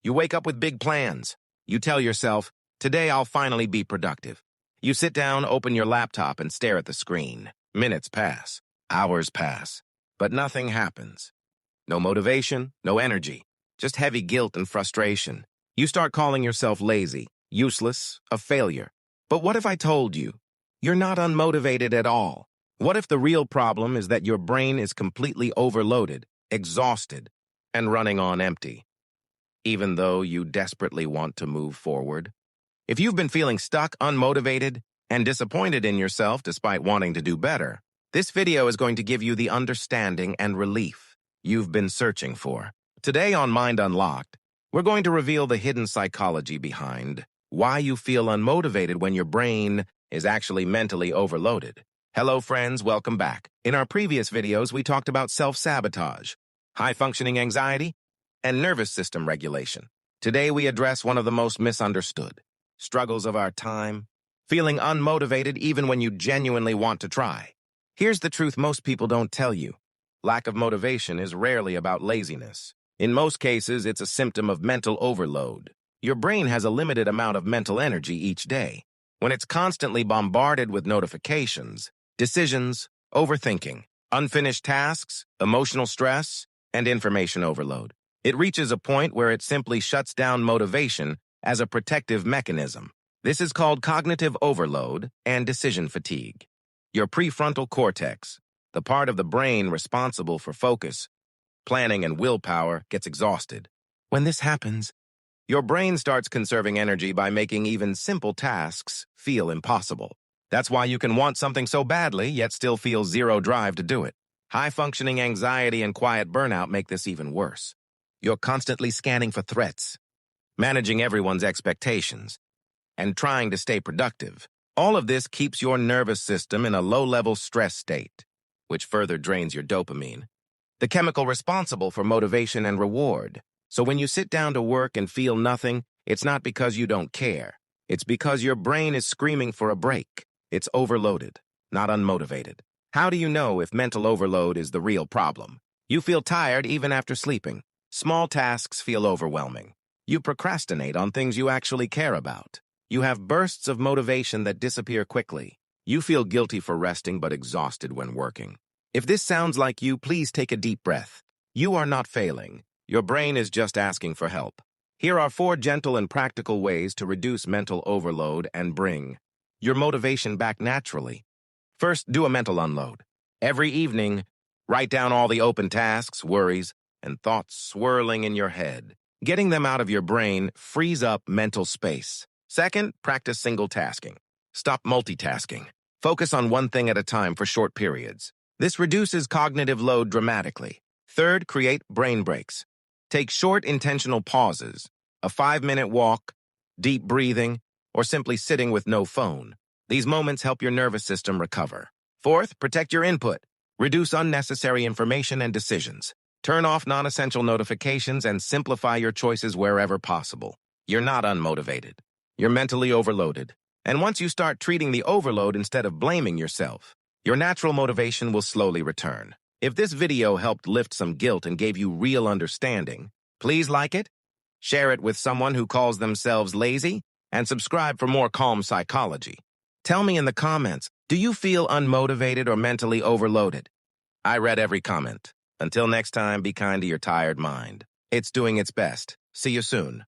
You wake up with big plans. You tell yourself, today I'll finally be productive. You sit down, open your laptop, and stare at the screen. Minutes pass. Hours pass. But nothing happens. No motivation, no energy. Just heavy guilt and frustration. You start calling yourself lazy, useless, a failure. But what if I told you, you're not unmotivated at all? What if the real problem is that your brain is completely overloaded, exhausted, and running on empty, even though you desperately want to move forward? If you've been feeling stuck, unmotivated, and disappointed in yourself despite wanting to do better, this video is going to give you the understanding and relief you've been searching for. Today on Mind Unlocked, we're going to reveal the hidden psychology behind why you feel unmotivated when your brain is actually mentally overloaded. Hello friends, welcome back. In our previous videos, we talked about self-sabotage, high-functioning anxiety, and nervous system regulation. Today we address one of the most misunderstood struggles of our time, feeling unmotivated even when you genuinely want to try. Here's the truth most people don't tell you. Lack of motivation is rarely about laziness. In most cases, it's a symptom of mental overload. Your brain has a limited amount of mental energy each day. When it's constantly bombarded with notifications, decisions, overthinking, unfinished tasks, emotional stress, and information overload, it reaches a point where it simply shuts down motivation as a protective mechanism. This is called cognitive overload and decision fatigue. Your prefrontal cortex, the part of the brain responsible for focus, planning, and willpower, gets exhausted. When this happens, your brain starts conserving energy by making even simple tasks feel impossible. That's why you can want something so badly, yet still feel zero drive to do it. High-functioning anxiety and quiet burnout make this even worse. You're constantly scanning for threats, managing everyone's expectations, and trying to stay productive. All of this keeps your nervous system in a low-level stress state, which further drains your dopamine, the chemical responsible for motivation and reward. So when you sit down to work and feel nothing, it's not because you don't care. It's because your brain is screaming for a break. It's overloaded, not unmotivated. How do you know if mental overload is the real problem? You feel tired even after sleeping. Small tasks feel overwhelming. You procrastinate on things you actually care about. You have bursts of motivation that disappear quickly. You feel guilty for resting but exhausted when working. If this sounds like you, please take a deep breath. You are not failing. Your brain is just asking for help. Here are 4 gentle and practical ways to reduce mental overload and bring your motivation back naturally. First, do a mental unload. Every evening, write down all the open tasks, worries, and thoughts swirling in your head. Getting them out of your brain frees up mental space. Second, practice single tasking. Stop multitasking. Focus on one thing at a time for short periods. This reduces cognitive load dramatically. Third, create brain breaks. Take short, intentional pauses, a 5-minute walk, deep breathing, or simply sitting with no phone. These moments help your nervous system recover. Fourth, protect your input. Reduce unnecessary information and decisions. Turn off non-essential notifications and simplify your choices wherever possible. You're not unmotivated. You're mentally overloaded. And once you start treating the overload instead of blaming yourself, your natural motivation will slowly return. If this video helped lift some guilt and gave you real understanding, please like it, share it with someone who calls themselves lazy, and subscribe for more calm psychology. Tell me in the comments, do you feel unmotivated or mentally overloaded? I read every comment. Until next time, be kind to your tired mind. It's doing its best. See you soon.